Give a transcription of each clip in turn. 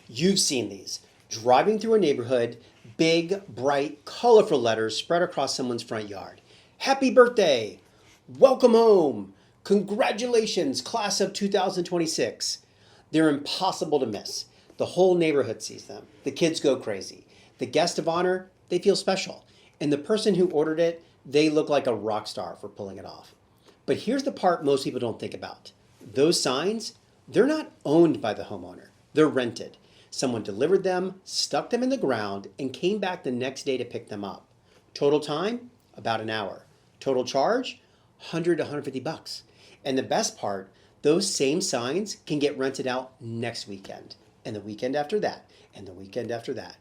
You've seen these. Driving through a neighborhood, big, bright, colorful letters spread across someone's front yard. Happy birthday! Welcome home! Congratulations, class of 2026. They're impossible to miss. The whole neighborhood sees them. The kids go crazy. The guest of honor, they feel special. And the person who ordered it, they look like a rock star for pulling it off. But here's the part most people don't think about. Those signs, they're not owned by the homeowner. They're rented. Someone delivered them, stuck them in the ground, and came back the next day to pick them up. Total time, about an hour. Total charge, 100 to 150 bucks. And the best part, those same signs can get rented out next weekend, and the weekend after that, and the weekend after that.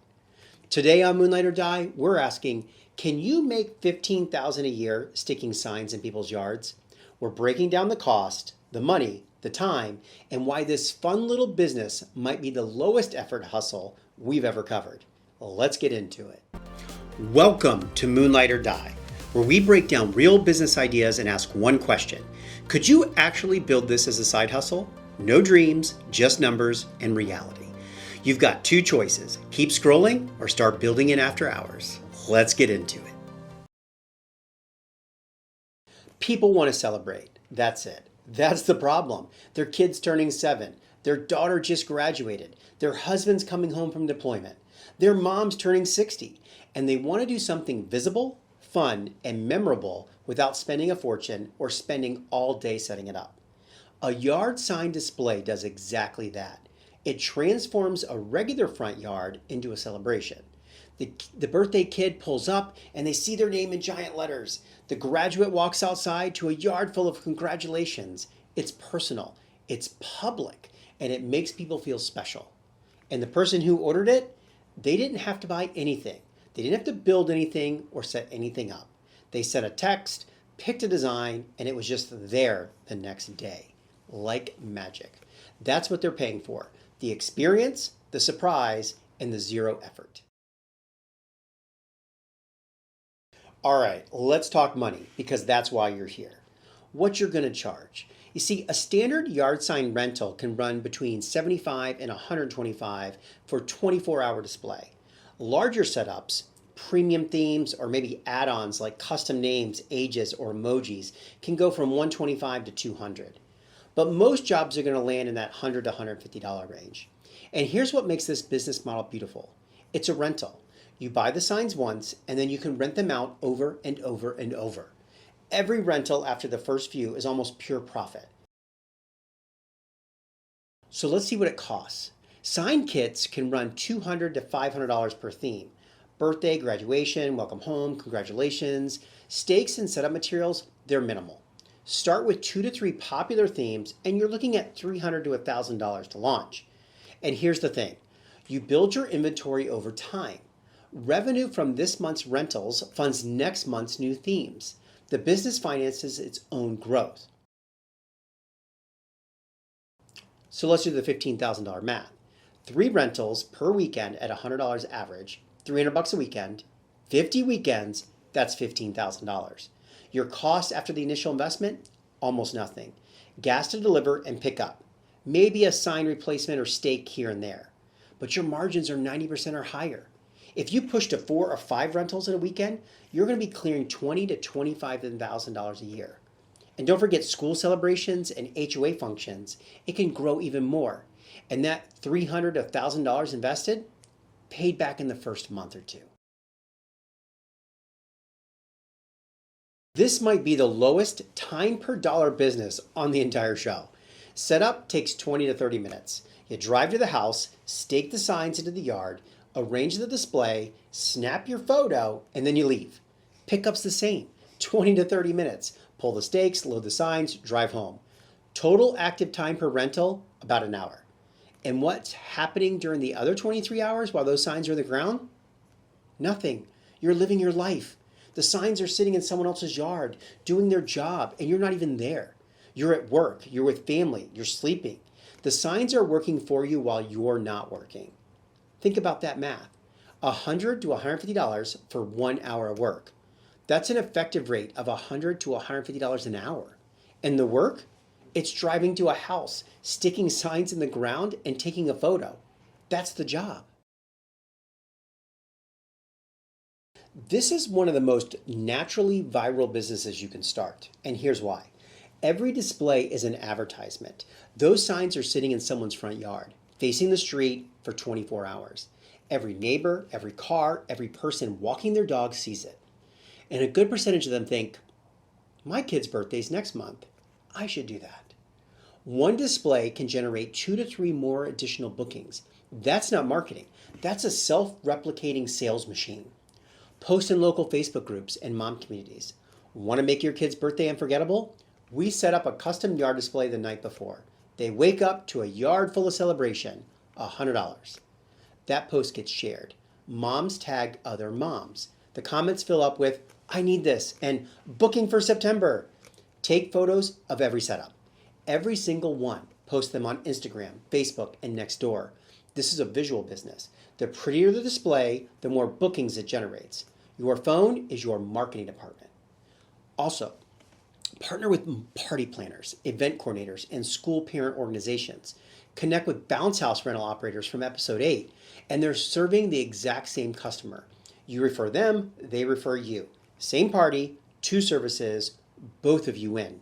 Today on Moonlight or Die, we're asking, can you make $15,000 a year sticking signs in people's yards? We're breaking down the cost, the money, the time, and why this fun little business might be the lowest effort hustle we've ever covered. Let's get into it. Welcome to Moonlight or Die, where we break down real business ideas and ask one question. Could you actually build this as a side hustle? No dreams, just numbers and reality. You've got two choices. Keep scrolling or start building it after hours. Let's get into it. People want to celebrate. That's it. That's the problem. Their kid's turning 7. Their daughter just graduated. Their husband's coming home from deployment. Their mom's turning 60. And they want to do something visible, fun, and memorable without spending a fortune or spending all day setting it up. A yard sign display does exactly that. It transforms a regular front yard into a celebration. The birthday kid pulls up and they see their name in giant letters. The graduate walks outside to a yard full of congratulations. It's personal, it's public, and it makes people feel special. And the person who ordered it, they didn't have to buy anything. They didn't have to build anything or set anything up. They sent a text, picked a design, and it was just there the next day. Like magic. That's what they're paying for. The experience, the surprise, and the zero effort. All right, let's talk money because that's why you're here. What you're going to charge. You see, a standard yard sign rental can run between $75 and $125 for a 24-hour display. Larger setups, premium themes, or maybe add-ons like custom names, ages, or emojis can go from $125 to $200. But most jobs are going to land in that $100 to $150 range. And here's what makes this business model beautiful. It's a rental. You buy the signs once, and then you can rent them out over and over and over. Every rental after the first few is almost pure profit. So let's see what it costs. Sign kits can run $200 to $500 per theme. Birthday, graduation, welcome home, congratulations. Stakes and setup materials, they're minimal. Start with 2 to 3 popular themes, and you're looking at $300 to $1,000 to launch. And here's the thing. You build your inventory over time. Revenue from this month's rentals funds next month's new themes. The business finances its own growth. So let's do the $15,000 math. 3 rentals per weekend at $100 average, $300 a weekend, 50 weekends, that's $15,000. Your cost after the initial investment, almost nothing. Gas to deliver and pick up. Maybe a sign replacement or stake here and there. But your margins are 90% or higher. If you push to 4 or 5 rentals in a weekend, you're going to be clearing $20,000 to $25,000 a year. And don't forget school celebrations and HOA functions. It can grow even more. And that $300 to $1,000 invested, paid back in the first month or two. This might be the lowest time per dollar business on the entire show. Setup takes 20 to 30 minutes. You drive to the house, stake the signs into the yard, arrange the display, snap your photo, and then you leave. Pickup's the same, 20 to 30 minutes. Pull the stakes, load the signs, drive home. Total active time per rental, about an hour. And what's happening during the other 23 hours while those signs are in the ground? Nothing. You're living your life. The signs are sitting in someone else's yard, doing their job, and you're not even there. You're at work, you're with family, you're sleeping. The signs are working for you while you're not working. Think about that math. $100 to $150 for 1 hour of work. That's an effective rate of $100 to $150 an hour. And the work? It's driving to a house, sticking signs in the ground, and taking a photo. That's the job. This is one of the most naturally viral businesses you can start, and here's why. Every display is an advertisement. Those signs are sitting in someone's front yard, facing the street for 24 hours. Every neighbor, every car, every person walking their dog sees it. And a good percentage of them think, my kid's birthday's next month. I should do that. One display can generate 2 to 3 more additional bookings. That's not marketing. That's a self-replicating sales machine. Post in local Facebook groups and mom communities. Want to make your kid's birthday unforgettable? We set up a custom yard display the night before. They wake up to a yard full of celebration, $100. That post gets shared. Moms tag other moms. The comments fill up with, I need this, and booking for September. Take photos of every setup. Every single one. Post them on Instagram, Facebook, and Nextdoor. This is a visual business. The prettier the display, the more bookings it generates. Your phone is your marketing department. Also, partner with party planners, event coordinators, and school parent organizations. Connect with bounce house rental operators from episode 8, and they're serving the exact same customer. You refer them, they refer you. Same party, 2 services, both of you win.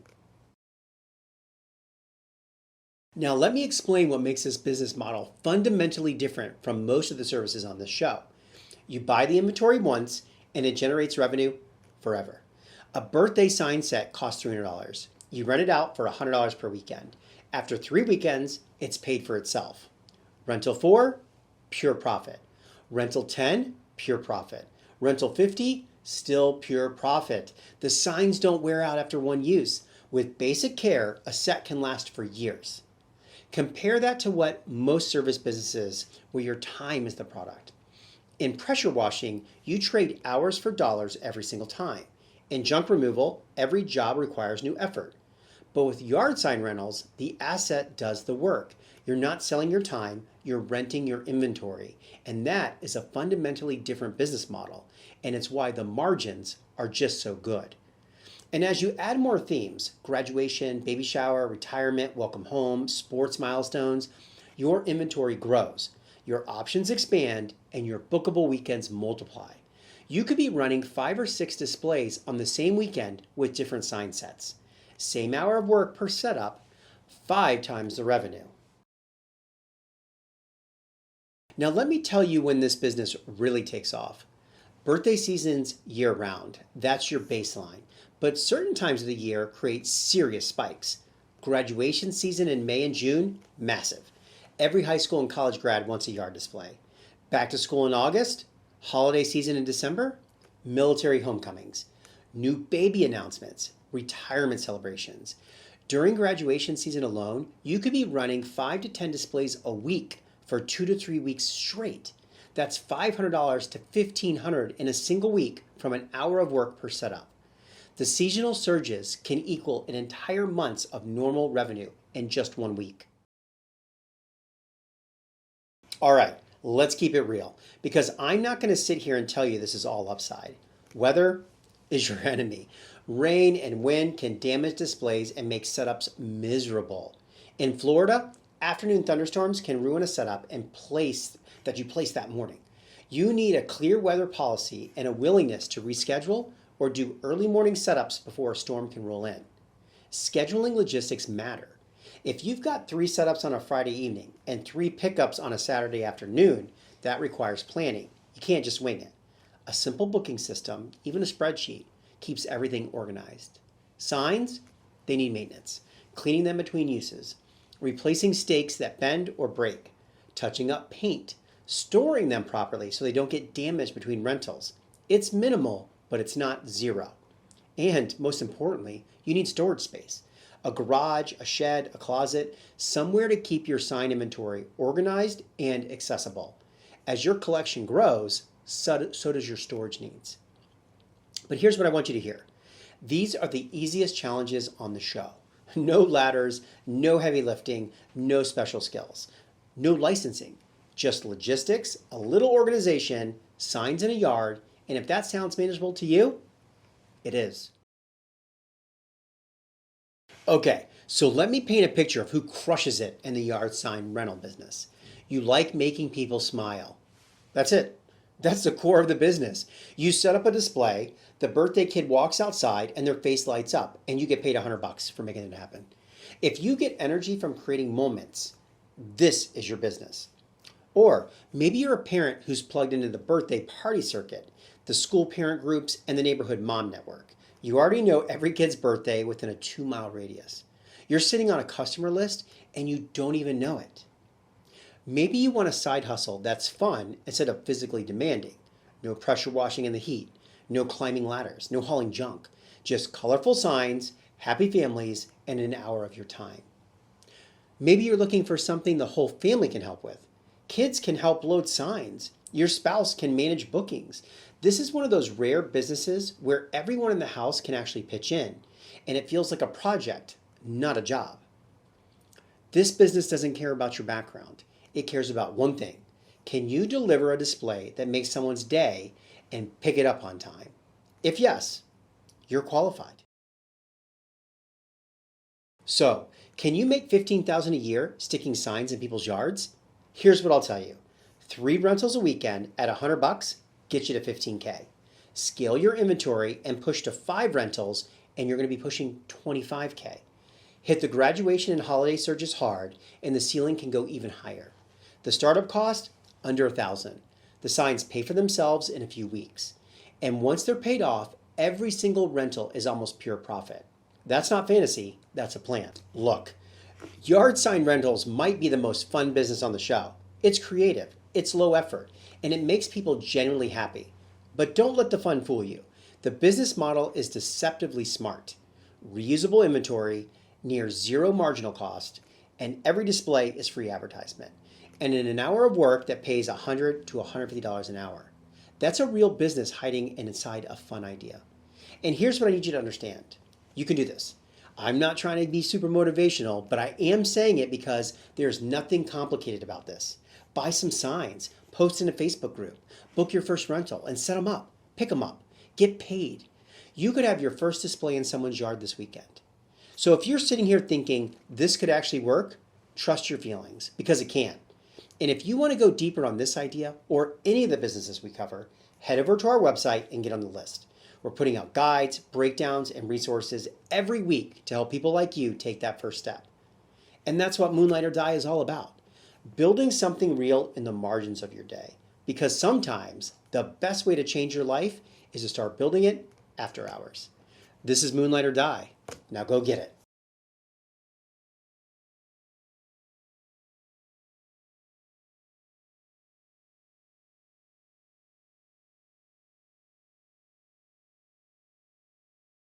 Now let me explain what makes this business model fundamentally different from most of the services on this show. You buy the inventory once, and it generates revenue forever. A birthday sign set costs $300. You rent it out for $100 per weekend. After 3 weekends, it's paid for itself. Rental 4, pure profit. Rental 10, pure profit. Rental 50, still pure profit. The signs don't wear out after one use. With basic care, a set can last for years. Compare that to what most service businesses where your time is the product. In pressure washing, you trade hours for dollars every single time. In junk removal, every job requires new effort. But with yard sign rentals, the asset does the work. You're not selling your time, you're renting your inventory. And that is a fundamentally different business model. And it's why the margins are just so good. And as you add more themes, graduation, baby shower, retirement, welcome home, sports milestones, your inventory grows. Your options expand and your bookable weekends multiply. You could be running 5 or 6 displays on the same weekend with different sign sets. Same hour of work per setup, 5 times the revenue. Now let me tell you when this business really takes off. Birthday season's year-round. That's your baseline. But certain times of the year create serious spikes. Graduation season in May and June, massive. Every high school and college grad wants a yard display. Back to school in August, holiday season in December, military homecomings, new baby announcements, retirement celebrations. During graduation season alone, you could be running 5 to 10 displays a week for 2 to 3 weeks straight. That's $500 to $1,500 in a single week from an hour of work per setup. The seasonal surges can equal an entire month's of normal revenue in just 1 week. All right, let's keep it real, because I'm not going to sit here and tell you this is all upside. Weather is your enemy. Rain and wind can damage displays and make setups miserable. In Florida, afternoon thunderstorms can ruin a setup and place that morning. You need a clear weather policy and a willingness to reschedule or do early morning setups before a storm can roll in. Scheduling logistics matter. If you've got 3 setups on a Friday evening and 3 pickups on a Saturday afternoon, that requires planning. You can't just wing it. A simple booking system, even a spreadsheet, keeps everything organized. Signs, they need maintenance. Cleaning them between uses. Replacing stakes that bend or break. Touching up paint. Storing them properly so they don't get damaged between rentals. It's minimal, but it's not zero. And most importantly, you need storage space. A garage, a shed, a closet, somewhere to keep your sign inventory organized and accessible. As your collection grows, so does your storage needs. But here's what I want you to hear. These are the easiest challenges on the show. No ladders, no heavy lifting, no special skills, no licensing, just logistics, a little organization, signs in a yard, and if that sounds manageable to you, it is. Okay, so let me paint a picture of who crushes it in the yard sign rental business. You like making people smile. That's it. That's the core of the business. You set up a display, the birthday kid walks outside and their face lights up and you get paid $100 for making it happen. If you get energy from creating moments, this is your business. Or maybe you're a parent who's plugged into the birthday party circuit, the school parent groups, and the neighborhood mom network. You already know every kid's birthday within a 2-mile radius. You're sitting on a customer list and you don't even know it. Maybe you want a side hustle that's fun instead of physically demanding. No pressure washing in the heat, no climbing ladders, no hauling junk, just colorful signs, happy families, and an hour of your time. Maybe you're looking for something the whole family can help with. Kids can help load signs. Your spouse can manage bookings. This is one of those rare businesses where everyone in the house can actually pitch in, and it feels like a project, not a job. This business doesn't care about your background. It cares about one thing. Can you deliver a display that makes someone's day and pick it up on time? If yes, you're qualified. So, can you make $15,000 a year sticking signs in people's yards? Here's what I'll tell you. 3 rentals a weekend at $100 gets you to $15K. Scale your inventory and push to 5 rentals and you're going to be pushing $25K. Hit the graduation and holiday surges hard and the ceiling can go even higher. The startup cost, under $1,000. The signs pay for themselves in a few weeks. And once they're paid off, every single rental is almost pure profit. That's not fantasy, that's a plan. Look, yard sign rentals might be the most fun business on the show. It's creative, it's low effort, and it makes people genuinely happy. But don't let the fun fool you. The business model is deceptively smart. Reusable inventory, near zero marginal cost, and every display is free advertisement. And in an hour of work that pays $100 to $150 an hour. That's a real business hiding inside a fun idea. And here's what I need you to understand. You can do this. I'm not trying to be super motivational, but I am saying it because there's nothing complicated about this. Buy some signs, post in a Facebook group, book your first rental and set them up, pick them up, get paid. You could have your first display in someone's yard this weekend. So if you're sitting here thinking this could actually work, trust your feelings because it can. And if you want to go deeper on this idea or any of the businesses we cover, head over to our website and get on the list. We're putting out guides, breakdowns, and resources every week to help people like you take that first step. And that's what Moonlight or Die is all about. Building something real in the margins of your day. Because sometimes the best way to change your life is to start building it after hours. This is Moonlight or Die. Now go get it.